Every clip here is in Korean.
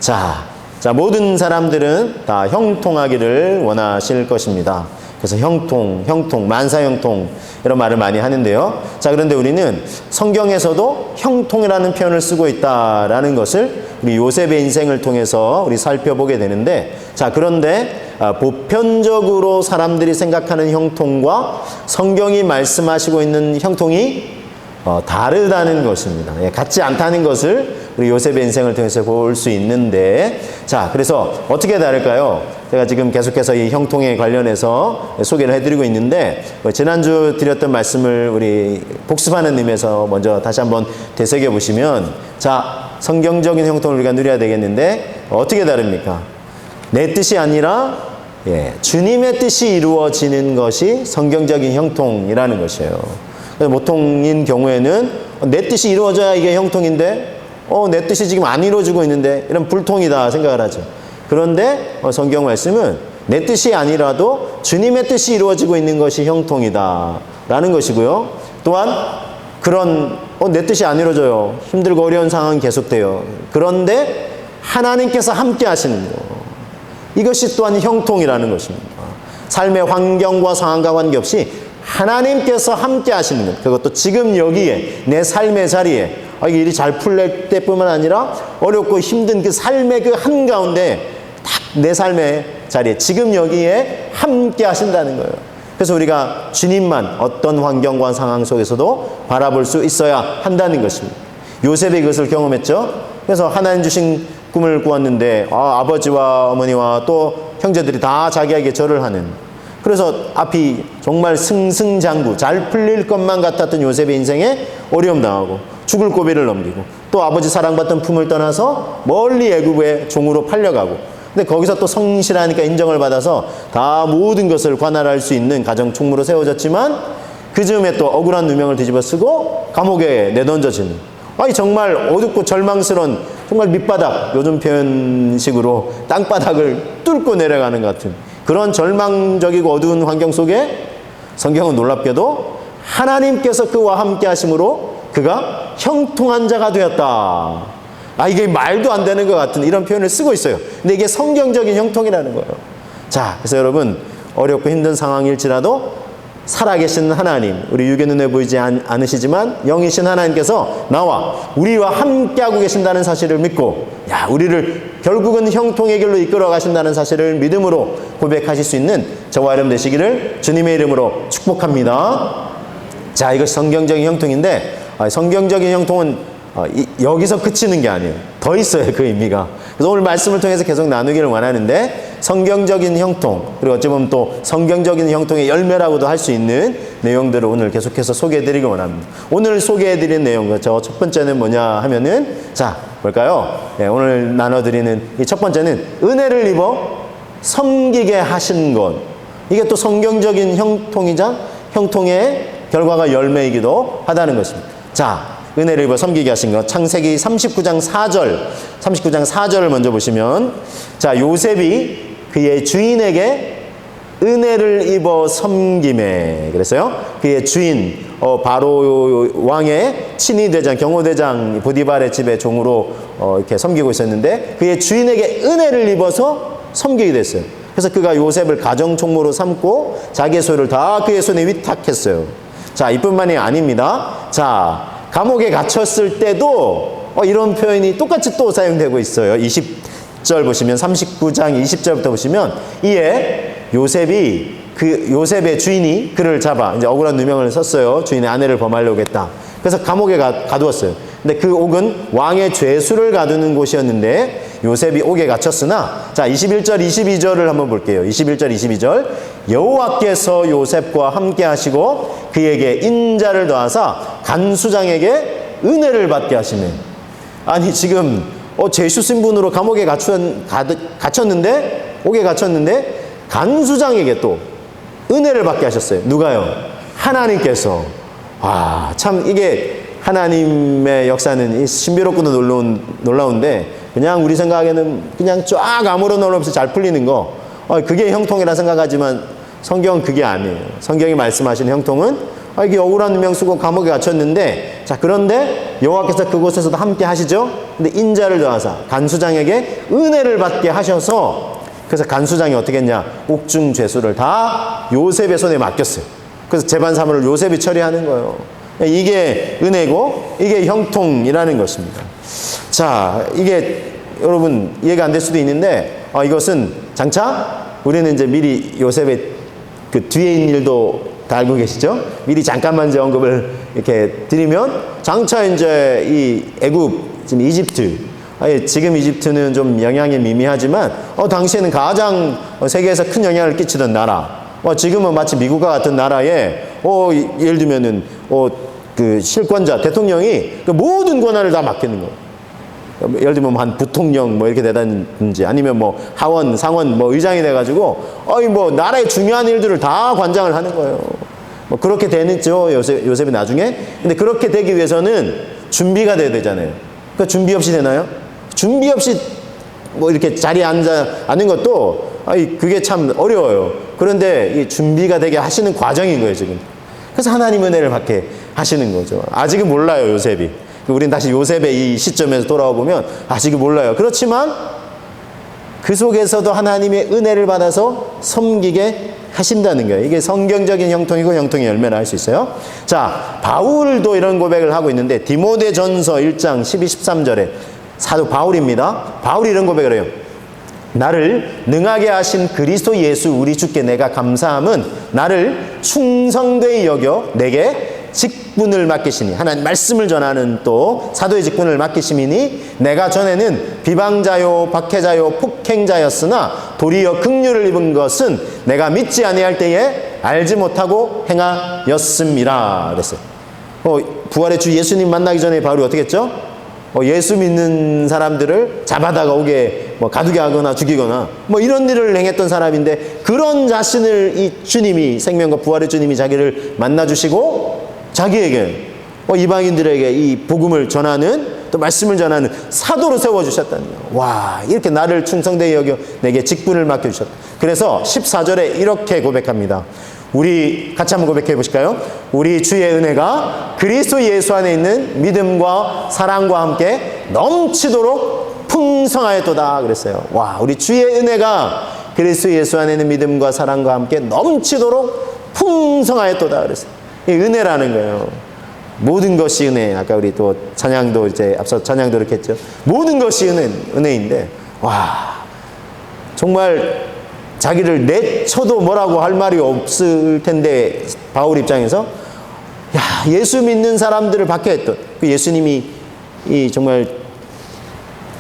자, 모든 사람들은 다 형통하기를 원하실 것입니다. 그래서 형통, 만사형통 이런 말을 많이 하는데요. 자, 그런데 우리는 성경에서도 형통이라는 표현을 쓰고 있다라는 것을 우리 요셉의 인생을 통해서 우리 살펴보게 되는데, 자, 그런데 보편적으로 사람들이 생각하는 형통과 성경이 말씀하시고 있는 형통이 다르다는 것입니다. 같지 않다는 것을 우리 요셉의 인생을 통해서 볼 수 있는데, 자, 그래서 어떻게 다를까요? 제가 지금 계속해서 이 형통에 관련해서 소개를 해드리고 있는데, 지난주 드렸던 말씀을 우리 복습하는 의미에서 먼저 다시 한번 되새겨 보시면, 자, 성경적인 형통을 우리가 누려야 되겠는데 어떻게 다릅니까? 내 뜻이 아니라 주님의 뜻이 이루어지는 것이 성경적인 형통이라는 것이에요. 보통인 경우에는 내 뜻이 이루어져야 이게 형통인데 내 뜻이 지금 안 이루어지고 있는데 이런 불통이다 생각을 하죠. 그런데 성경 말씀은 내 뜻이 아니라도 주님의 뜻이 이루어지고 있는 것이 형통이다 라는 것이고요. 또한 그런 내 뜻이 안 이루어져요. 힘들고 어려운 상황이 계속돼요. 그런데 하나님께서 함께 하시는 것, 이것이 또한 형통이라는 것입니다. 삶의 환경과 상황과 관계없이 하나님께서 함께 하시는 것, 그것도 지금 여기에 내 삶의 자리에 이게 일이 잘 풀릴 때뿐만 아니라 어렵고 힘든 그 삶의 그 한가운데 딱 내 삶의 자리에 지금 여기에 함께 하신다는 거예요. 그래서 우리가 주님만 어떤 환경과 상황 속에서도 바라볼 수 있어야 한다는 것입니다. 요셉이 그것을 경험했죠. 그래서 하나님 주신 꿈을 꾸었는데 아버지와 어머니와 또 형제들이 다 자기에게 절을 하는, 그래서 앞이 정말 승승장구 잘 풀릴 것만 같았던 요셉의 인생에 어려움 당하고 죽을 고비를 넘기고 또 아버지 사랑받던 품을 떠나서 멀리 애굽의 종으로 팔려가고, 근데 거기서 또 성실하니까 인정을 받아서 다 모든 것을 관할할 수 있는 가정 총무로 세워졌지만 그 즈음에 또 억울한 누명을 뒤집어 쓰고 감옥에 내던져지는, 정말 어둡고 절망스러운 정말 밑바닥, 요즘 표현식으로 땅바닥을 뚫고 내려가는 것 같은 그런 절망적이고 어두운 환경 속에 성경은 놀랍게도 하나님께서 그와 함께 하심으로 그가 형통한 자가 되었다. 이게 말도 안 되는 것 같은 이런 표현을 쓰고 있어요. 근데 이게 성경적인 형통이라는 거예요. 자, 그래서 여러분, 어렵고 힘든 상황일지라도 살아계신 하나님, 우리 육의 눈에 보이지 않으시지만 영이신 하나님께서 나와 우리와 함께하고 계신다는 사실을 믿고, 우리를 결국은 형통의 길로 이끌어 가신다는 사실을 믿음으로 고백하실 수 있는 저와 여러분 되시기를 주님의 이름으로 축복합니다. 자, 이것이 성경적인 형통인데, 성경적인 형통은 여기서 그치는 게 아니에요. 더 있어요, 그 의미가. 그래서 오늘 말씀을 통해서 계속 나누기를 원하는데, 성경적인 형통, 그리고 어찌 보면 또 성경적인 형통의 열매라고도 할 수 있는 내용들을 오늘 계속해서 소개해드리기 원합니다. 오늘 소개해드린 내용, 첫 번째는 뭐냐 하면은, 자, 뭘까요? 오늘 나눠드리는 이 첫 번째는 은혜를 입어 섬기게 하신 것. 이게 또 성경적인 형통이자 형통의 결과가 열매이기도 하다는 것입니다. 자, 은혜를 입어 섬기게 하신 것. 창세기 39장 4절을 먼저 보시면, 자, 요셉이 그의 주인에게 은혜를 입어 섬김에, 그랬어요. 그의 주인 바로 왕의 친위대장, 경호대장 보디발의 집에 종으로 이렇게 섬기고 있었는데 그의 주인에게 은혜를 입어서 섬기게 됐어요. 그래서 그가 요셉을 가정총무로 삼고 자기의 소유를 다 그의 손에 위탁했어요. 자, 이뿐만이 아닙니다. 자, 감옥에 갇혔을 때도 이런 표현이 똑같이 또 사용되고 있어요. 20절 보시면, 39장 20절부터 보시면, 이에 요셉의 주인이 그를 잡아, 이제 억울한 누명을 썼어요. 주인의 아내를 범하려고 했다. 그래서 감옥에 가두었어요. 근데 그 옥은 왕의 죄수를 가두는 곳이었는데 요셉이 옥에 갇혔으나, 자, 21절 22절을 한번 볼게요. 21절 22절. 여호와께서 요셉과 함께 하시고 그에게 인자를 더하사 간수장에게 은혜를 받게 하시네. 아니, 지금 죄수 신분으로 감옥에 갇혔는데, 옥에 갇혔는데 간수장에게 또 은혜를 받게 하셨어요. 누가요? 하나님께서. 참 이게 하나님의 역사는 신비롭고도 놀라운데, 그냥 우리 생각에는 그냥 쫙 아무런 논란 없이 잘 풀리는 거, 그게 형통이라 생각하지만 성경은 그게 아니에요. 성경이 말씀하시는 형통은 이게 억울한 누명 쓰고 감옥에 갇혔는데, 자, 그런데 여호와께서 그곳에서도 함께 하시죠. 근데 인자를 더하사 간수장에게 은혜를 받게 하셔서, 그래서 간수장이 어떻게 했냐, 옥중 죄수를 다 요셉의 손에 맡겼어요. 그래서 재반 사무를 요셉이 처리하는 거예요. 이게 은혜고 이게 형통이라는 것입니다. 자, 이게 여러분 이해가 안 될 수도 있는데, 이것은 장차 우리는 이제 미리 요셉의 그 뒤에 있는 일도 다 알고 계시죠? 미리 잠깐만 이제 언급을 이렇게 드리면, 장차 이제 이 애굽, 지금 이집트, 지금 이집트는 좀 영향이 미미하지만 당시에는 가장 세계에서 큰 영향을 끼치던 나라, 지금은 마치 미국과 같은 나라에 예를 들면은 그 실권자 대통령이 그 모든 권한을 다 맡기는 거예요. 예를 들면 한 부통령 뭐 이렇게 되든지, 아니면 뭐 하원, 상원 뭐 의장이 돼가지고 뭐 나라의 중요한 일들을 다 관장을 하는 거예요. 뭐 그렇게 되는죠, 요셉이 나중에. 근데 그렇게 되기 위해서는 준비가 돼야 되잖아요. 그러니까 준비 없이 되나요? 준비 없이 뭐 이렇게 자리에 앉는 것도 그게 참 어려워요. 그런데 이 준비가 되게 하시는 과정인 거예요, 지금. 그래서 하나님 은혜를 받게 하시는 거죠. 아직은 몰라요, 요셉이. 우린 다시 요셉의 이 시점에서 돌아와 보면 아직은 몰라요. 그렇지만 그 속에서도 하나님의 은혜를 받아서 섬기게 하신다는 거예요. 이게 성경적인 형통이고 형통의 열매를 알 수 있어요. 자, 바울도 이런 고백을 하고 있는데, 디모데전서 1장 12, 13절에 사도 바울입니다. 바울이 이런 고백을 해요. 나를 능하게 하신 그리스도 예수 우리 주께 내가 감사함은 나를 충성되이 여겨 내게 직분을 맡기시니, 하나님 말씀을 전하는 또 사도의 직분을 맡기심이니, 내가 전에는 비방자요 박해자요 폭행자였으나 도리어 긍휼을 입은 것은 내가 믿지 아니할 때에 알지 못하고 행하였음이라 그랬어요. 부활의 주 예수님 만나기 전에 바울이 어떻게 했죠? 예수 믿는 사람들을 잡아다가 오게 뭐 가두게 하거나 죽이거나 뭐 이런 일을 행했던 사람인데, 그런 자신을 이 주님이, 생명과 부활의 주님이 자기를 만나주시고 자기에게 이방인들에게 이 복음을 전하는, 또 말씀을 전하는 사도로 세워주셨다는 거예요. 와, 이렇게 나를 충성되이 여겨 내게 직분을 맡겨주셨다. 그래서 14절에 이렇게 고백합니다. 우리 같이 한번 고백해 보실까요? 우리 주의 은혜가 그리스도 예수 안에 있는 믿음과 사랑과 함께 넘치도록 풍성하였도다 그랬어요. 와, 우리 주의 은혜가 그리스도 예수 안에 있는 믿음과 사랑과 함께 넘치도록 풍성하였도다 그랬어요. 이 은혜라는 거예요. 모든 것이 은혜. 아까 우리 또 찬양도 이제 앞서 찬양도 이렇게 했죠. 모든 것이 은혜인데, 와, 정말 자기를 내쳐도 뭐라고 할 말이 없을 텐데, 바울 입장에서 예수 믿는 사람들을 박해했던 그 예수님이 정말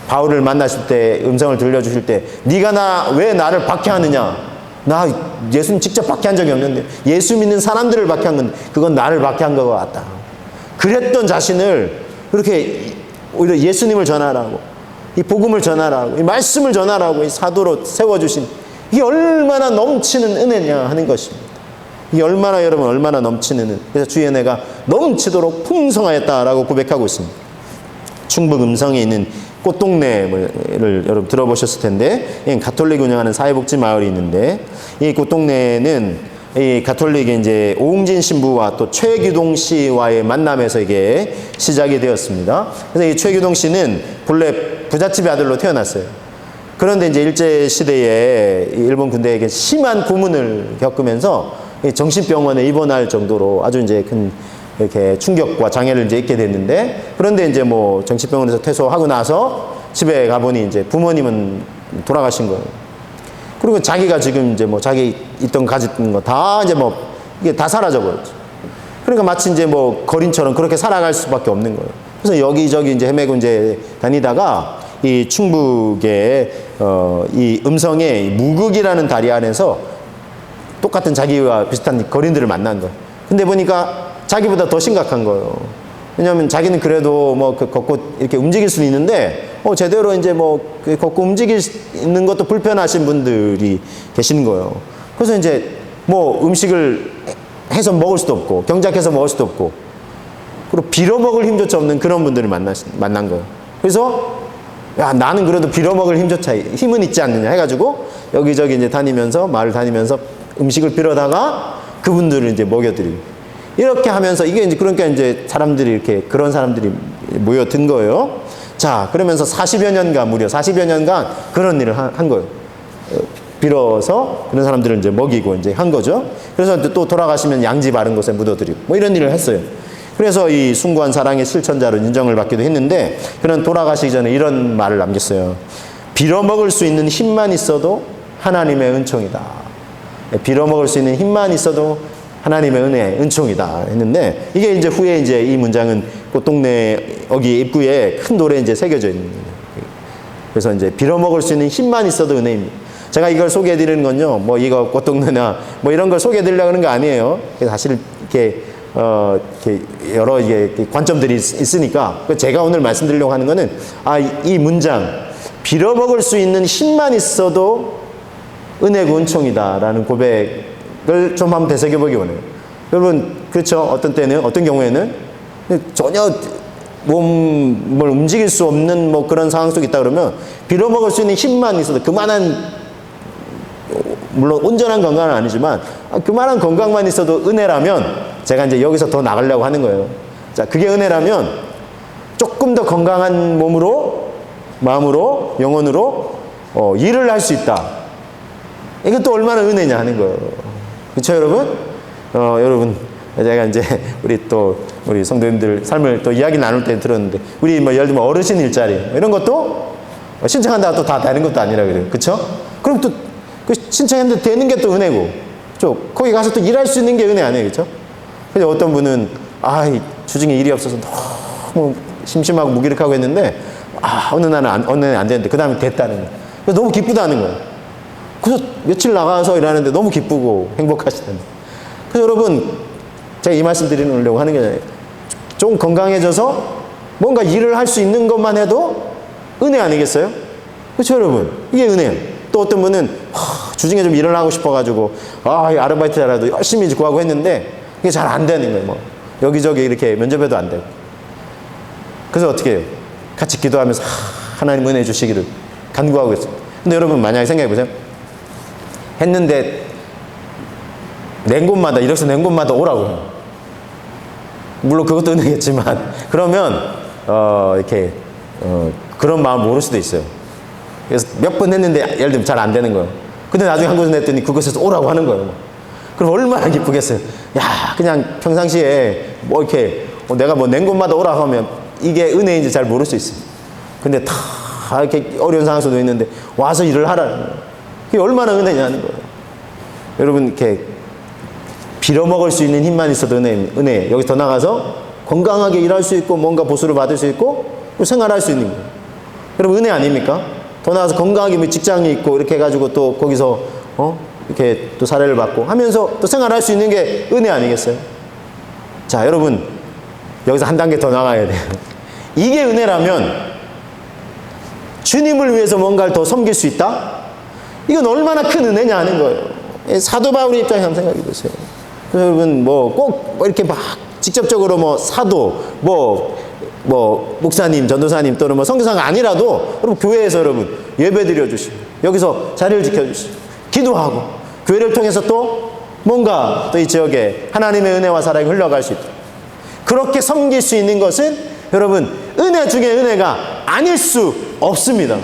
바울을 만나실 때 음성을 들려주실 때, 네가 왜 나를 박해하느냐? 나 예수님 직접 박해한 적이 없는데 예수 믿는 사람들을 박해한 건데 그건 나를 박해한 것 같다. 그랬던 자신을 그렇게 오히려 예수님을 전하라고, 이 복음을 전하라고, 이 말씀을 전하라고 이 사도로 세워주신, 이게 얼마나 넘치는 은혜냐 하는 것입니다. 이게 얼마나 넘치는 은혜. 그래서 주의 은혜가 넘치도록 풍성하였다라고 고백하고 있습니다. 충북 음성에 있는 꽃동네를 여러분 들어보셨을 텐데, 가톨릭 운영하는 사회복지 마을이 있는데, 이 꽃동네는 이 가톨릭의 이제 오웅진 신부와 또 최규동 씨와의 만남에서 이게 시작이 되었습니다. 그래서 이 최규동 씨는 본래 부잣집의 아들로 태어났어요. 그런데 이제 일제 시대에 일본 군대에게 심한 고문을 겪으면서 정신병원에 입원할 정도로 아주 이제 큰 이렇게 충격과 장애를 이제 입게 됐는데, 그런데 이제 뭐 정신병원에서 퇴소하고 나서 집에 가보니 이제 부모님은 돌아가신 거예요. 그리고 자기가 지금 이제 뭐 자기 가졌던 거 다 이제 뭐 이게 다 사라져 버렸죠. 그러니까 마치 이제 뭐 거린처럼 그렇게 살아갈 수밖에 없는 거예요. 그래서 여기저기 이제 헤매고 이제 다니다가 이 충북의 이 음성의 무극이라는 다리 안에서 똑같은 자기와 비슷한 거린들을 만난 거예요. 근데 보니까 자기보다 더 심각한 거예요. 왜냐하면 자기는 그래도 뭐 걷고 이렇게 움직일 수는 있는데, 제대로 이제 뭐 걷고 움직이는 것도 불편하신 분들이 계시는 거예요. 그래서 이제 뭐 음식을 해서 먹을 수도 없고, 경작해서 먹을 수도 없고, 그리고 빌어먹을 힘조차 없는 그런 분들을 만난 거예요. 그래서 나는 그래도 빌어먹을 힘은 있지 않느냐 해가지고 여기저기 이제 다니면서, 마을 다니면서 음식을 빌어다가 그분들을 이제 먹여드리고, 이렇게 하면서 이게 이제 그러니까 이제 사람들이 이렇게 그런 사람들이 모여든 거예요. 자, 그러면서 40여 년간 무려 40여 년간 그런 일을 한 거예요. 빌어서 그런 사람들을 이제 먹이고 이제 한 거죠. 그래서 또 돌아가시면 양지 바른 곳에 묻어드리고 뭐 이런 일을 했어요. 그래서 이 숭고한 사랑의 실천자로 인정을 받기도 했는데, 그는 돌아가시기 전에 이런 말을 남겼어요. 빌어먹을 수 있는 힘만 있어도 하나님의 은총이다. 빌어먹을 수 있는 힘만 있어도 하나님의 은혜, 은총이다 했는데, 이게 이제 후에 이제 이 문장은 꽃동네 여기 입구에 큰 돌에 이제 새겨져 있는 거예요. 그래서 이제 빌어먹을 수 있는 힘만 있어도 은혜입니다. 제가 이걸 소개해 드리는 건요, 뭐 이거 꽃동네나 뭐 이런 걸 소개해 드리려고 하는 거 아니에요. 사실 이렇게 이렇게 여러 관점들이 있으니까 제가 오늘 말씀드리려고 하는 거는, 이 문장, 빌어먹을 수 있는 힘만 있어도 은혜고 은총이다라는 고백을 좀 한번 되새겨보기 원해요. 여러분, 그렇죠? 어떤 때는, 어떤 경우에는 전혀 몸을 움직일 수 없는 뭐 그런 상황 속에 있다 그러면 빌어먹을 수 있는 힘만 있어도, 그만한, 물론 온전한 건강은 아니지만 그만한 건강만 있어도 은혜라면, 제가 이제 여기서 더 나가려고 하는 거예요. 자, 그게 은혜라면 조금 더 건강한 몸으로, 마음으로, 영혼으로 일을 할 수 있다. 이건 또 얼마나 은혜냐 하는 거예요. 그렇죠, 여러분? 여러분, 제가 이제 우리 성도님들 삶을 또 이야기 나눌 때 들었는데, 우리 뭐 예를 들면 어르신 일자리 이런 것도 신청한다고 또 다 되는 것도 아니라 그래요. 그렇죠? 그럼 또 그 신청했는데 되는 게 또 은혜고, 거기 가서 또 일할 수 있는 게 은혜 아니에요, 그렇죠? 근데 어떤 분은 주중에 일이 없어서 너무 심심하고 무기력하고 했는데 어느 날은 안 되는데 그 다음에 됐다는 거예요. 그래서 너무 기쁘다는 거예요. 그래서 며칠 나가서 일하는데 너무 기쁘고 행복하시다는 거예요. 그래서 여러분, 제가 이 말씀 드리려고 하는 게 아니라, 좀 건강해져서 뭔가 일을 할 수 있는 것만 해도 은혜 아니겠어요? 그렇죠, 여러분? 이게 은혜예요. 또 어떤 분은 주중에 좀 일을 하고 싶어가지고 아르바이트라도 열심히 구하고 했는데 이게 잘 안 되는 거예요. 뭐 여기저기 이렇게 면접해도 안 되고. 그래서 어떻게 해요? 같이 기도하면서 하나님 은혜 주시기를 간구하고 있어요. 근데 여러분, 만약에 생각해보세요. 했는데 낸 곳마다, 이력서 낸 곳마다 오라고 해요. 물론 그것도 은혜겠지만, 그러면 그런 마음 모를 수도 있어요. 그래서 몇 번 했는데 예를 들면 잘 안 되는 거예요. 근데 나중에 한 곳에 냈더니 그곳에서 오라고 하는 거예요. 그럼 얼마나 기쁘겠어요. 그냥 평상시에 뭐 이렇게 내가 뭐 낸 곳마다 오라고 하면 이게 은혜인지 잘 모를 수 있어요. 근데 다 이렇게 어려운 상황 속에 있는데 와서 일을 하라는 거예요. 그게 얼마나 은혜냐는 거예요. 여러분, 이렇게 빌어먹을 수 있는 힘만 있어도 은혜. 여기 더 나가서 건강하게 일할 수 있고, 뭔가 보수를 받을 수 있고, 생활할 수 있는 거예요. 여러분, 은혜 아닙니까? 더 나가서 건강하게 직장이 있고 이렇게 해가지고 또 거기서 이렇게 또 사례를 받고 하면서 또 생활할 수 있는 게 은혜 아니겠어요? 자, 여러분, 여기서 한 단계 더 나가야 돼요. 이게 은혜라면 주님을 위해서 뭔가를 더 섬길 수 있다? 이건 얼마나 큰 은혜냐 하는 거예요. 사도 바울의 입장에서 한번 생각해 보세요. 여러분, 꼭 이렇게 막 직접적으로 사도, 목사님, 전도사님 또는 선교사가 아니라도 여러분, 교회에서 여러분 예배 드려주시고, 여기서 자리를 지켜주시고, 기도하고, 교회를 통해서 또 뭔가 또 이 지역에 하나님의 은혜와 사랑이 흘러갈 수 있다. 그렇게 섬길 수 있는 것은 여러분, 은혜 중에 은혜가 아닐 수 없습니다.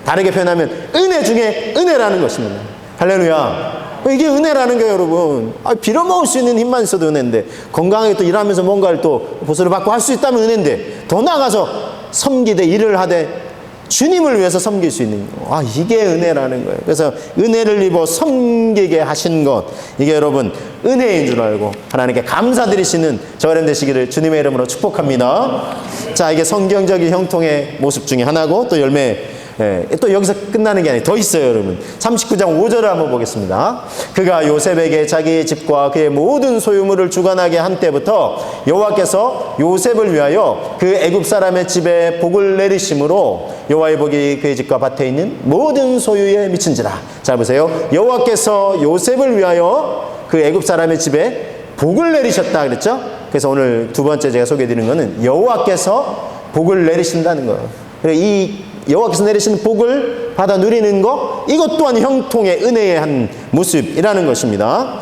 다르게 표현하면 은혜 중에 은혜라는 것입니다. 할렐루야. 이게 은혜라는 게 여러분, 빌어먹을 수 있는 힘만 있어도 은혜인데, 건강하게 또 일하면서 뭔가를 또 보수를 받고 할 수 있다면 은혜인데, 더 나아가서 섬기되 일을 하되 주님을 위해서 섬길 수 있는 거. 이게 은혜라는 거예요. 그래서 은혜를 입어 섬기게 하신 것, 이게 여러분 은혜인 줄 알고 하나님께 감사드리시는 저희들 되시기를 주님의 이름으로 축복합니다. 자, 이게 성경적인 형통의 모습 중에 하나고, 또 또 여기서 끝나는 게 아니에요. 더 있어요, 여러분. 39장 5절을 한번 보겠습니다. 그가 요셉에게 자기 집과 그의 모든 소유물을 주관하게 한 때부터 여호와께서 요셉을 위하여 그 애굽 사람의 집에 복을 내리심으로 여호와의 복이 그의 집과 밭에 있는 모든 소유에 미친지라. 자, 보세요. 여호와께서 요셉을 위하여 그 애굽 사람의 집에 복을 내리셨다 그랬죠? 그래서 오늘 두 번째 제가 소개해드리는 것은 여호와께서 복을 내리신다는 거예요. 그리고 이 여호와께서 내리시는 복을 받아 누리는 것, 이것 또한 형통의 은혜의 한 모습이라는 것입니다.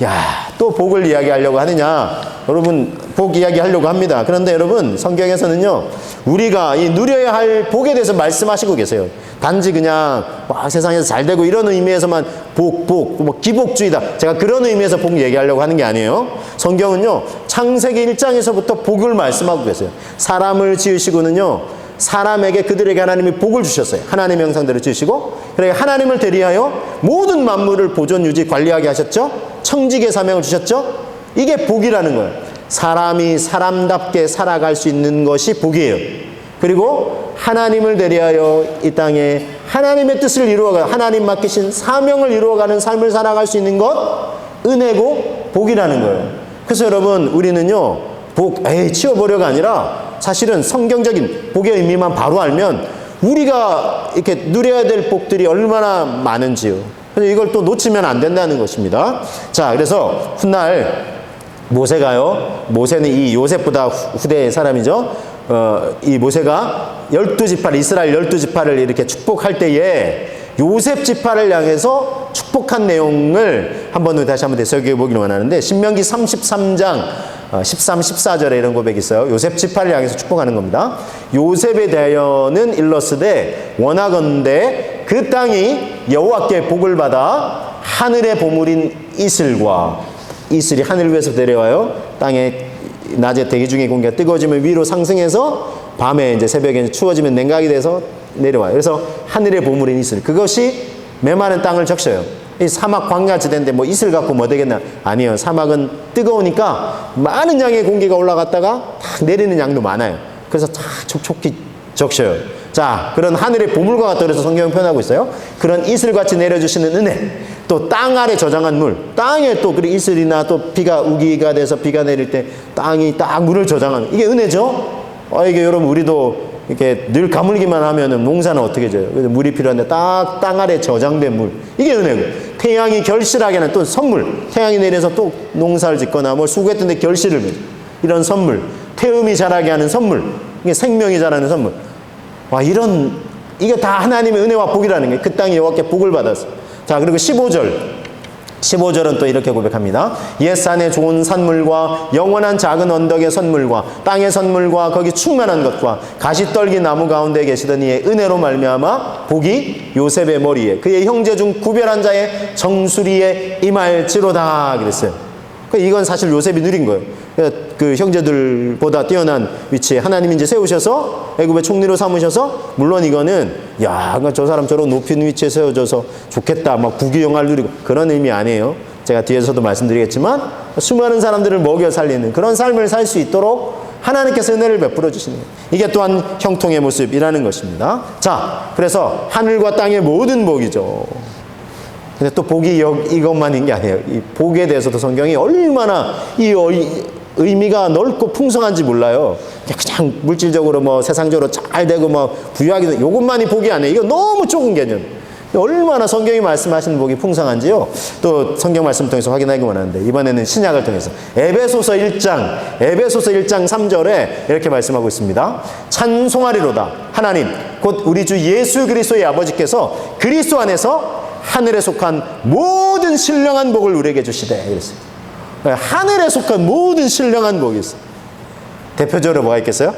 야, 또 복을 이야기하려고 하느냐? 여러분, 복 이야기하려고 합니다. 그런데 여러분, 성경에서는요, 우리가 이 누려야 할 복에 대해서 말씀하시고 계세요. 단지 그냥 세상에서 잘 되고 이런 의미에서만 뭐 기복주의다. 제가 그런 의미에서 복 얘기하려고 하는 게 아니에요. 성경은요, 창세기 1장에서부터 복을 말씀하고 계세요. 사람을 지으시고는요, 사람에게 그들에게 하나님이 복을 주셨어요. 하나님의 형상대로 지으시고, 그러니까 하나님을 대리하여 모든 만물을 보존, 유지, 관리하게 하셨죠. 청지기의 사명을 주셨죠. 이게 복이라는 거예요. 사람이 사람답게 살아갈 수 있는 것이 복이에요. 그리고 하나님을 대리하여 이 땅에 하나님의 뜻을 이루어가, 하나님 맡기신 사명을 이루어가는 삶을 살아갈 수 있는 것, 은혜고 복이라는 거예요. 그래서 여러분, 우리는요, 복, 치워보려가 아니라 사실은 성경적인 복의 의미만 바로 알면 우리가 이렇게 누려야 될 복들이 얼마나 많은지요. 그래서 이걸 또 놓치면 안 된다는 것입니다. 자, 그래서 훗날 모세는 이 요셉보다 후대의 사람이죠. 이 모세가 12지파, 이스라엘 12지파를 이렇게 축복할 때에 요셉 지파를 향해서 축복한 내용을 다시 한번 되새겨 보기를 원하는데, 신명기 33장 13, 14절에 이런 고백이 있어요. 요셉 지파를 향해서 축복하는 겁니다. 요셉에 대하여는 일렀으되 원하건대 그 땅이 여호와께 복을 받아 하늘의 보물인 이슬이 하늘 위에서 내려와요. 땅에 낮에 대기 중에 공기가 뜨거워지면 위로 상승해서 밤에 이제 새벽에 추워지면 냉각이 돼서 내려와요. 그래서 하늘의 보물인 이슬, 그것이 메마른 땅을 적셔요. 이 사막 광야 지대인데 뭐 이슬 갖고 뭐 되겠나? 아니에요. 사막은 뜨거우니까 많은 양의 공기가 올라갔다가 탁 내리는 양도 많아요. 그래서 탁 촉촉히 적셔요. 자, 그런 하늘의 보물과 같다 그래서 성경은 표현하고 있어요. 그런 이슬같이 내려주시는 은혜, 또 땅 아래 저장한 물, 땅에 또 그리고 이슬이나 또 비가 우기가 돼서 비가 내릴 때 땅이 딱 물을 저장하는, 이게 은혜죠. 이게 여러분, 우리도 이렇게 늘 가물기만 하면은 농사는 어떻게 져요? 그래서 물이 필요한데 딱 땅 아래 저장된 물, 이게 은혜고, 태양이 결실하게 하는 또 선물, 태양이 내려서 또 농사를 짓거나 뭐 수고했던 데 결실을 맺어, 이런 선물, 태음이 자라게 하는 선물, 이게 생명이 자라는 선물. 이게 다 하나님의 은혜와 복이라는 게, 그 땅이 여호와께 복을 받았어. 자, 그리고 15절은 또 이렇게 고백합니다. 옛산의 좋은 산물과 영원한 작은 언덕의 선물과 땅의 선물과 거기 충만한 것과 가시떨기 나무 가운데 계시던 이의 은혜로 말미암아 복이 요셉의 머리에 그의 형제 중 구별한 자의 정수리에 임할지로다 그랬어요. 이건 사실 요셉이 누린 거예요. 그 형제들보다 뛰어난 위치에 하나님이 이제 세우셔서 애굽의 총리로 삼으셔서, 물론 이거는 저 사람 저런 높은 위치에 세워져서 좋겠다, 막 부귀영화를 누리고 그런 의미 아니에요. 제가 뒤에서도 말씀드리겠지만 수많은 사람들을 먹여 살리는 그런 삶을 살 수 있도록 하나님께서 은혜를 베풀어 주시는 거예요. 이게 또한 형통의 모습이라는 것입니다. 자, 그래서 하늘과 땅의 모든 복이죠. 근데 또 복이 이것만인 게 아니에요. 이 복에 대해서도 성경이 얼마나 의미가 넓고 풍성한지 몰라요. 그냥 물질적으로 뭐 세상적으로 잘 되고 뭐 부유하기도, 이것만이 복이 아니에요. 이거 너무 좁은 개념. 얼마나 성경이 말씀하시는 복이 풍성한지요. 또 성경 말씀 통해서 확인하기 원하는데, 이번에는 신약을 통해서 에베소서 1장 3절에 이렇게 말씀하고 있습니다. 찬송하리로다 하나님 곧 우리 주 예수 그리스도의 아버지께서 그리스도 안에서 하늘에 속한 모든 신령한 복을 우리에게 주시되 그랬어요. 하늘에 속한 모든 신령한 복이 있어요. 대표적으로 뭐가 있겠어요?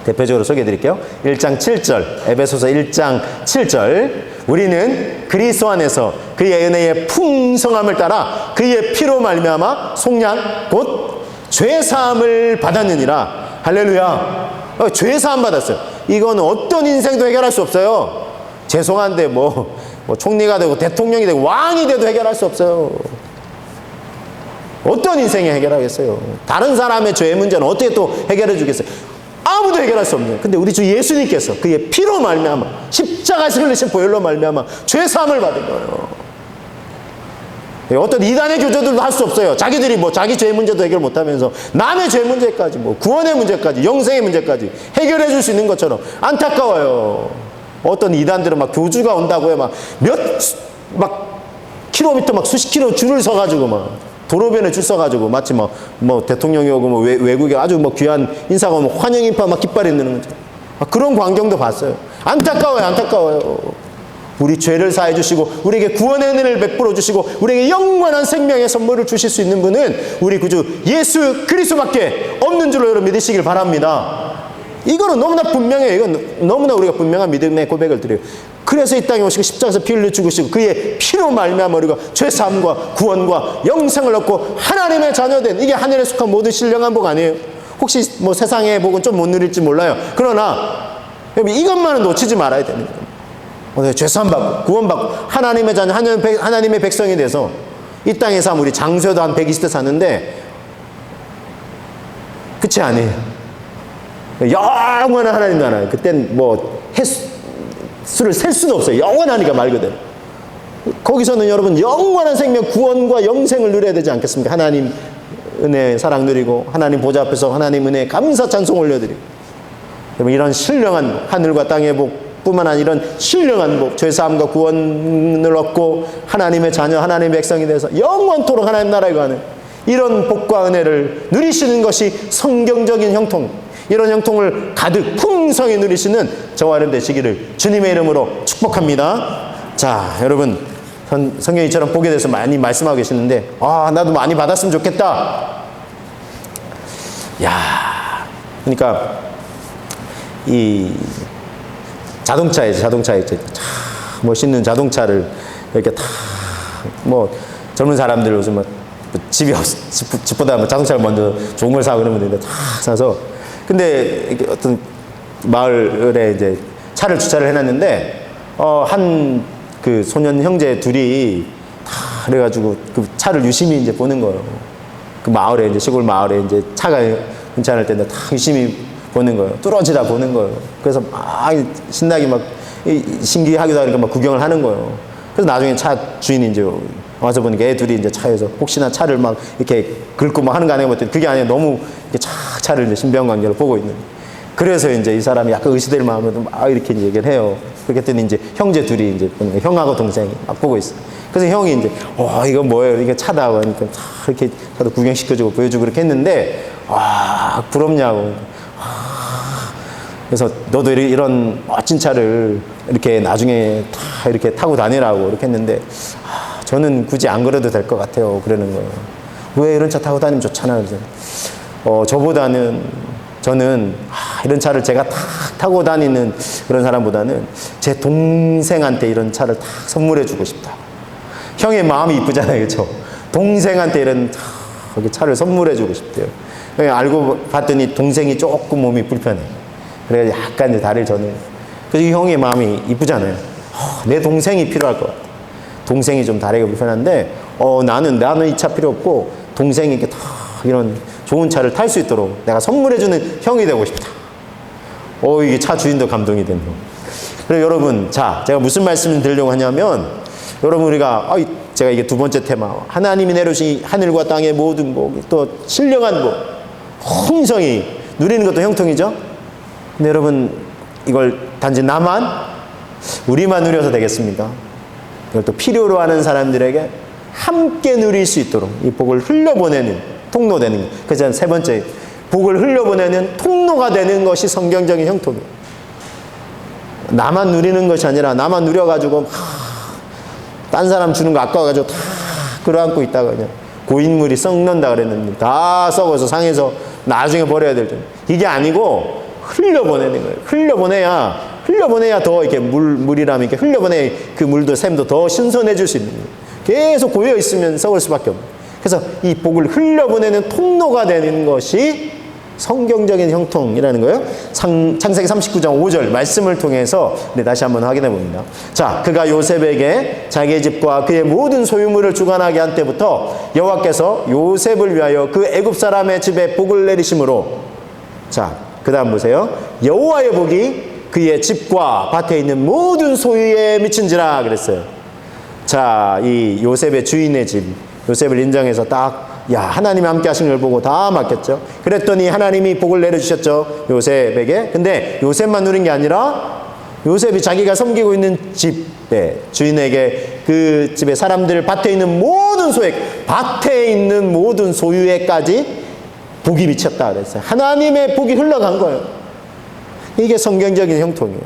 대표적으로 소개해 드릴게요. 1장 7절, 에베소서 1장 7절. 우리는 그리스도 안에서 그의 은혜의 풍성함을 따라 그의 피로 말미암아 속량 곧 죄사함을 받았느니라. 할렐루야. 죄사함 받았어요. 이건 어떤 인생도 해결할 수 없어요. 죄송한데 뭐 총리가 되고 대통령이 되고 왕이 돼도 해결할 수 없어요. 어떤 인생이 해결하겠어요? 다른 사람의 죄의 문제는 어떻게 또 해결해 주겠어요? 아무도 해결할 수 없네요. 근데 우리 주 예수님께서 그의 피로 말미암아, 십자가에서 흘리신 보혈로 말미암아 죄사함을 받은 거예요. 어떤 이단의 교조들도 할 수 없어요. 자기들이 뭐 자기 죄의 문제도 해결 못하면서 남의 죄 문제까지, 뭐 구원의 문제까지, 영생의 문제까지 해결해 줄 수 있는 것처럼 안타까워요. 어떤 이단들은 막 교주가 온다고요. 막 킬로미터 막 수십 킬로 줄을 서가지고 막 도로변에 줄 서가지고 마치 뭐 대통령이 오고 뭐 외국에 아주 뭐 귀한 인사가 오면 환영 인파 막 깃발이 있는 거죠. 그런 광경도 봤어요. 안타까워요. 우리 죄를 사해 주시고 우리에게 구원의 은혜를 베풀어 주시고 우리에게 영원한 생명의 선물을 주실 수 있는 분은 우리 구주 예수 그리스도밖에 없는 줄로 여러분 믿으시길 바랍니다. 이거는 너무나 분명해요. 이건 너무나 우리가 분명한 믿음의 고백을 드려요. 그래서 이 땅에 오시고 십자가에서 피를 흘려 죽으시고 그의 피로 말미암아 우리가 죄사함과 구원과 영생을 얻고 하나님의 자녀된, 이게 하늘에 속한 모든 신령한 복 아니에요? 혹시 뭐 세상의 복은 좀 못 누릴지 몰라요. 그러나 이것만은 놓치지 말아야 됩니다. 죄사함 받고 구원받고 하나님의 자녀, 하나님의 백성이 돼서 이 땅에 사면 우리 장수여도 한 120대 사는데 끝이 아니에요. 영원한 하나님 나라예요. 그땐 뭐 수를 셀 수도 없어요. 영원하니까 말 그대로. 거기서는 여러분 영원한 생명, 구원과 영생을 누려야 되지 않겠습니까? 하나님 은혜 사랑 누리고 하나님 보좌 앞에서 하나님 은혜 감사 찬송 올려드리고, 여러분 이런 신령한 하늘과 땅의 복 뿐만 아니라 이런 신령한 복, 죄사함과 구원을 얻고 하나님의 자녀, 하나님의 백성이 돼서 영원토록 하나님 나라에 가는 이런 복과 은혜를 누리시는 것이 성경적인 형통, 이런 형통을 가득 풍성히 누리시는 저와 여러분 되시기를 주님의 이름으로 축복합니다. 자, 여러분 성경이처럼 복에 대해서 많이 말씀하고 계시는데, 나도 많이 받았으면 좋겠다. 그러니까 이 자동차에 멋있는 자동차를 이렇게 뭐 젊은 사람들 요즘 뭐 집보다 뭐 자동차를 먼저 좋은 걸 사고 그러면 다 사서, 근데 어떤 마을에 이제 차를 주차를 해놨는데 한 그 소년 형제 둘이 다 그래가지고 그 차를 유심히 이제 보는 거예요. 그 마을에 이제 시골 마을에 이제 차가 괜찮을 때인데 다 유심히 보는 거예요. 뚫어지다 보는 거예요. 그래서 막 신나게 막 신기하기도 하니까 막 구경을 하는 거예요. 그래서 나중에 차 주인이 이제 와서 보니까 애 둘이 이제 차에서 혹시나 차를 막 이렇게 긁고 막 하는 거 아니에요? 그게 아니라 너무 이렇게 차를 이제 신병관계로 보고 있는. 그래서 이제 이 사람이 약간 의심될 마음에도 막 이렇게 얘기를 해요. 그렇게 했더니 이제 형제 둘이 이제 형하고 동생이 막 보고 있어. 그래서 형이 이제 이거 뭐예요? 이게 차다 하니까 이렇게 차도 구경시켜주고 보여주고 그렇게 했는데 부럽냐고. 그래서 너도 이런 멋진 차를 이렇게 나중에 다 이렇게 타고 다니라고 이렇게 했는데 저는 굳이 안 그래도 될 것 같아요. 그러는 거예요. 왜 이런 차 타고 다니면 좋잖아요. 그래서 저는 이런 차를 제가 탁 타고 다니는 그런 사람보다는 제 동생한테 이런 차를 탁 선물해 주고 싶다. 형의 마음이 이쁘잖아요. 그렇죠? 동생한테 이런 차를 선물해 주고 싶대요. 알고 봤더니 동생이 조금 몸이 불편해. 그래서 약간 이제 다리를 저는. 그래서 형의 마음이 이쁘잖아요. 내 동생이 필요할 것 같아. 동생이 좀 다리가 불편한데 나는 이 차 필요 없고 동생이 이렇게 이런 좋은 차를 탈 수 있도록 내가 선물해주는 형이 되고 싶다. 이게 차 주인도 감동이 된다. 그리고 여러분, 제가 무슨 말씀을 드리려고 하냐면, 여러분 우리가 제가 이게 두 번째 테마, 하나님이 내려주신 하늘과 땅의 모든 복, 또 신령한 복, 풍성히 누리는 것도 형통이죠. 근데 여러분 이걸 단지 우리만 누려서 되겠습니까? 이걸 또 필요로 하는 사람들에게 함께 누릴 수 있도록 이 복을 흘려보내는 통로 되는 것. 그래서 세 번째, 복을 흘려보내는 통로가 되는 것이 성경적인 형통이에요. 나만 누리는 것이 아니라 나만 누려가지고 딴 사람 주는 거 아까워가지고 다 끌어안고 있다가 그냥 고인물이 썩는다 그랬는데 다 썩어서 상해서 나중에 버려야 될 줄. 이게 아니고 흘려보내는 거예요. 흘려보내야 더 이렇게 물이라면 이렇게 흘려보내야 그 물도 샘도 더 신선해질 수 있는 거예요. 계속 고여 있으면 썩을 수밖에 없는. 그래서 이 복을 흘려보내는 통로가 되는 것이 성경적인 형통이라는 거예요. 창세기 39장 5절 말씀을 통해서 다시 한번 확인해 봅니다. 자, 그가 요셉에게 자기의 집과 그의 모든 소유물을 주관하게 한 때부터 여호와께서 요셉을 위하여 그 애굽 사람의 집에 복을 내리심으로, 자, 그 다음 보세요. 여호와의 복이 그의 집과 밭에 있는 모든 소유에 미친지라 그랬어요. 자, 이 요셉의 주인의 집, 요셉을 인정해서 하나님이 함께 하신 걸 보고 다 맡겼죠. 그랬더니 하나님이 복을 내려주셨죠, 요셉에게. 근데 요셉만 누린 게 아니라 요셉이 자기가 섬기고 있는 집에 주인에게 그 집의 사람들, 밭에 있는 모든 소액, 밭에 있는 모든 소유에까지 복이 미쳤다 그랬어요. 하나님의 복이 흘러간 거예요. 이게 성경적인 형통이에요.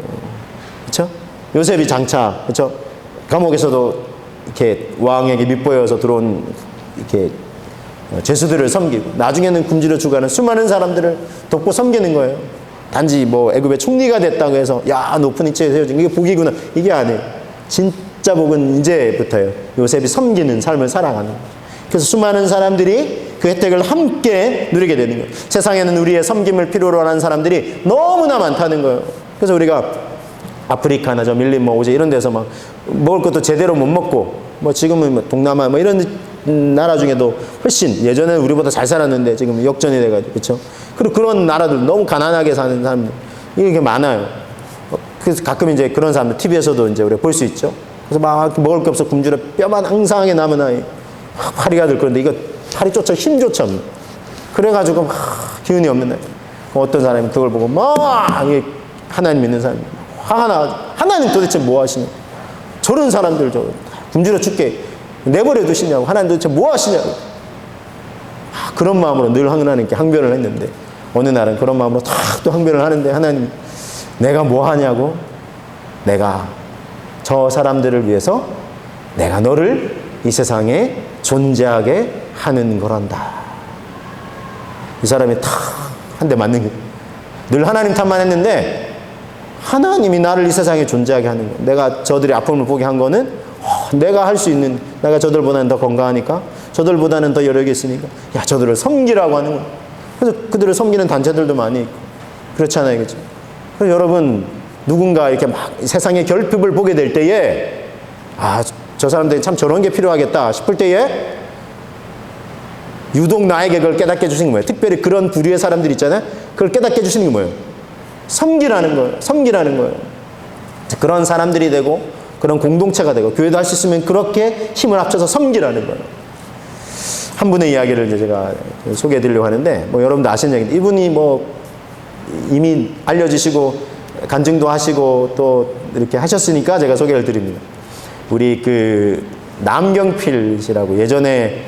그렇죠? 요셉이 장차, 그렇죠? 감옥에서도 이렇게 왕에게 밑보여서 들어온 이렇게 죄수들을 섬기고, 나중에는 굶주려 죽어가는 수많은 사람들을 돕고 섬기는 거예요. 단지 뭐 애굽의 총리가 됐다고 해서 야 높은 위치에 세워진 이게 복이구나, 이게 아니에요. 진짜 복은 이제부터예요. 요셉이 섬기는 삶을 살아가는 거예요. 그래서 수많은 사람들이 그 혜택을 함께 누리게 되는 거예요. 세상에는 우리의 섬김을 필요로 하는 사람들이 너무나 많다는 거예요. 그래서 우리가 아프리카나 저 밀림 뭐 오제 이런 데서 막 먹을 것도 제대로 못 먹고, 뭐 지금은 뭐 동남아 뭐 이런 나라 중에도 훨씬 예전에는 우리보다 잘 살았는데 지금 역전이 돼가지고, 그렇죠? 그리고 그런 나라들 너무 가난하게 사는 사람들 이게 많아요. 그래서 가끔 이제 그런 사람들 TV에서도 이제 우리가 볼 수 있죠. 그래서 막 먹을 게 없어 굶주려 뼈만 앙상하게 남은 아이, 파리가 들 그런데 이거 파리조차 힘조차 없는. 그래가지고 막 기운이 없는 날. 어떤 사람이 그걸 보고 막 하나님 믿는 사람이 화가 나가지고 하나님 도대체 뭐 하시냐? 저런 사람들 저 굶주려 죽게 내버려 두시냐고, 하나님 도대체 뭐 하시냐고. 그런 마음으로 늘 하나님께 항변을 했는데, 어느 날은 그런 마음으로 탁 또 항변을 하는데, 하나님 내가 뭐 하냐고. 내가 저 사람들을 위해서 내가 너를 이 세상에 존재하게 하는 거란다. 이 사람이 탁 한 대 맞는 거예요. 늘 하나님 탓만 했는데 하나님이 나를 이 세상에 존재하게 하는 거예요. 내가 저들의 아픔을 보게 한 거는 내가 할 수 있는, 내가 저들보다는 더 건강하니까, 저들보다는 더 여력이 있으니까 야 저들을 섬기라고 하는 거예요. 그래서 그들을 섬기는 단체들도 많이 있고 그렇잖아요, 그렇죠? 그래서 여러분 누군가 이렇게 막 세상의 결핍을 보게 될 때에 저 사람들이 참 저런 게 필요하겠다 싶을 때에 유독 나에게 그걸 깨닫게 해주시는 거예요. 특별히 그런 부류의 사람들 있잖아요. 그걸 깨닫게 해주시는 게 뭐예요? 섬기라는 거예요. 섬기라는 거예요. 그런 사람들이 되고 그런 공동체가 되고 교회도 할 수 있으면 그렇게 힘을 합쳐서 섬기라는 거예요. 한 분의 이야기를 이제 제가 소개해 드리려고 하는데, 뭐 여러분도 아시는 얘기인데, 이분이 뭐 이미 알려지시고 간증도 하시고 또 이렇게 하셨으니까 제가 소개를 드립니다. 우리 그 남경필 씨라고 예전에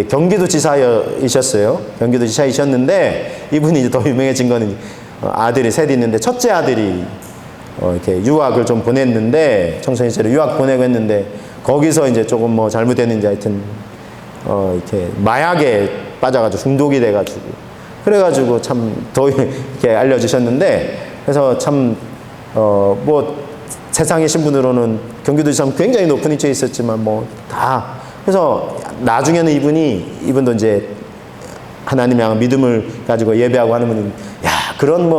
경기도 지사이셨어요. 경기도 지사이셨는데 이분이 이제 더 유명해진 거는 아들이 셋 있는데, 첫째 아들이 이렇게 유학을 좀 보냈는데, 청소년 시절에 유학 보내고 했는데 거기서 이제 조금 뭐 잘못됐는지 하여튼 이렇게 마약에 빠져가지고 중독이 돼가지고, 그래가지고 참 더 이렇게 알려지셨는데, 그래서 참 뭐 세상의 신분으로는 경기도지사 굉장히 높은 위치에 있었지만 뭐 다, 그래서 나중에는 이분도 이제 하나님 향한 믿음을 가지고 예배하고 하는 분이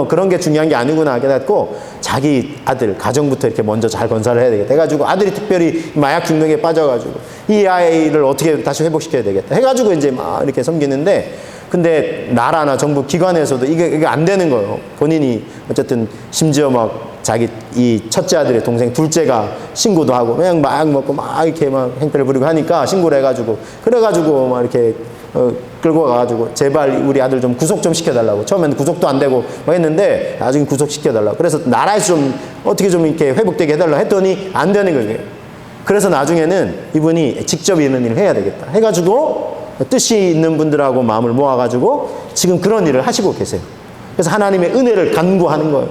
그런 게 중요한 게 아니구나 깨닫고, 자기 아들 가정부터 이렇게 먼저 잘 건설을 해야 되겠다 해가지고, 아들이 특별히 마약 중독에 빠져가지고 이 아이를 어떻게 다시 회복시켜야 되겠다 해가지고 이제 막 이렇게 섬기는데, 근데 나라나 정부 기관에서도 이게 안 되는 거예요. 본인이 어쨌든 심지어 막 자기 이 첫째 아들의 동생 둘째가 신고도 하고 그냥 막 먹고 막 이렇게 막 행패를 부리고 하니까 신고를 해가지고, 그래가지고 막 이렇게 끌고 가가지고 제발 우리 아들 좀 구속 좀 시켜달라고, 처음에는 구속도 안 되고 막 했는데 나중에 구속 시켜달라고, 그래서 나라에서 좀 어떻게 좀 이렇게 회복되게 해달라고 했더니 안 되는 거예요. 그래서 나중에는 이분이 직접 이런 일을 해야 되겠다 해가지고 뜻이 있는 분들하고 마음을 모아가지고 지금 그런 일을 하시고 계세요. 그래서 하나님의 은혜를 간구하는 거예요.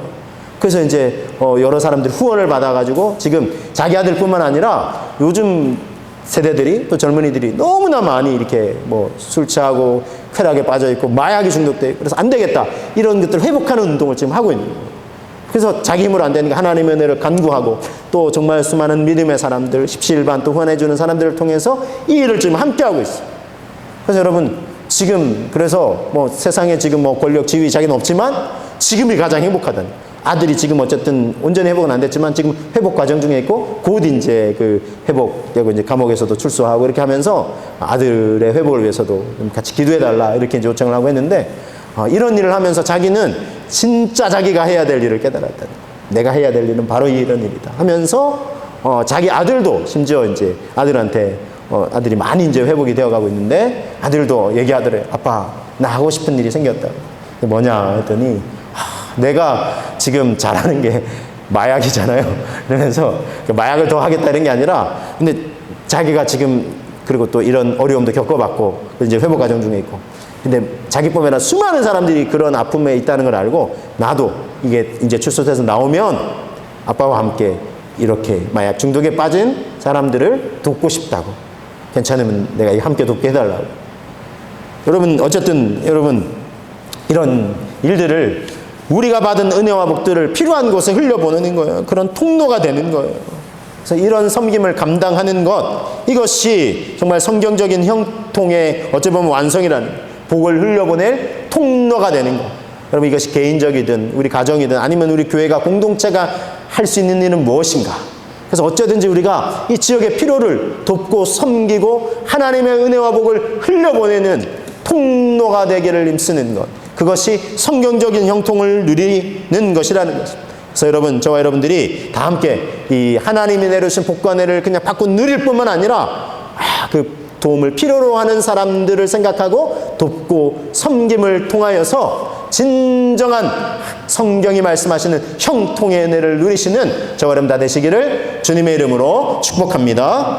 그래서 이제 여러 사람들이 후원을 받아가지고 지금 자기 아들뿐만 아니라 요즘 세대들이, 또 젊은이들이 너무나 많이 이렇게 뭐 술 취하고 쾌락에 빠져있고 마약에 중독돼, 그래서 안 되겠다 이런 것들을 회복하는 운동을 지금 하고 있는 거예요. 그래서 자기 힘으로 안 되니까 하나님의 은혜를 간구하고, 또 정말 수많은 믿음의 사람들, 십시일반 또 후원해주는 사람들을 통해서 이 일을 지금 함께하고 있어요. 그래서 여러분 지금 그래서 뭐 세상에 지금 뭐 권력 지위 자기는 없지만 지금이 가장 행복하다는, 아들이 지금 어쨌든 온전히 회복은 안 됐지만 지금 회복 과정 중에 있고, 곧 이제 그 회복되고 이제 감옥에서도 출소하고 이렇게 하면서 아들의 회복을 위해서도 같이 기도해달라 이렇게 이제 요청을 하고 했는데, 이런 일을 하면서 자기는 진짜 자기가 해야 될 일을 깨달았다. 내가 해야 될 일은 바로 이런 일이다 하면서 자기 아들도 심지어 이제 아들한테 아들이 많이 이제 회복이 되어가고 있는데, 아들도 얘기하더래요. 아빠, 나 하고 싶은 일이 생겼다. 뭐냐 했더니 내가 지금 잘하는 게 마약이잖아요. 그러면서 마약을 더 하겠다 이런 게 아니라, 근데 자기가 지금 그리고 또 이런 어려움도 겪어봤고 이제 회복 과정 중에 있고, 근데 자기뿐만 아니라 수많은 사람들이 그런 아픔에 있다는 걸 알고, 나도 이게 이제 출소돼서 나오면 아빠와 함께 이렇게 마약 중독에 빠진 사람들을 돕고 싶다고. 괜찮으면 내가 함께 돕게 해달라고. 여러분, 어쨌든 여러분, 이런 일들을 우리가 받은 은혜와 복들을 필요한 곳에 흘려보내는 거예요. 그런 통로가 되는 거예요. 그래서 이런 섬김을 감당하는 것, 이것이 정말 성경적인 형통의 어찌 보면 완성이라는, 복을 흘려보낼 통로가 되는 것. 여러분, 이것이 개인적이든 우리 가정이든 아니면 우리 교회가 공동체가 할 수 있는 일은 무엇인가. 그래서 어쩌든지 우리가 이 지역의 필요를 돕고 섬기고 하나님의 은혜와 복을 흘려보내는 통로가 되기를 힘쓰는 것, 그것이 성경적인 형통을 누리는 것이라는 것입니다. 그래서 여러분, 저와 여러분들이 다 함께 이 하나님이 내려주신 복과 은혜를 그냥 받고 누릴 뿐만 아니라 그 도움을 필요로 하는 사람들을 생각하고 돕고 섬김을 통하여서 진정한 성경이 말씀하시는 형통의 은혜를 누리시는 저와 여러분 다 되시기를 주님의 이름으로 축복합니다.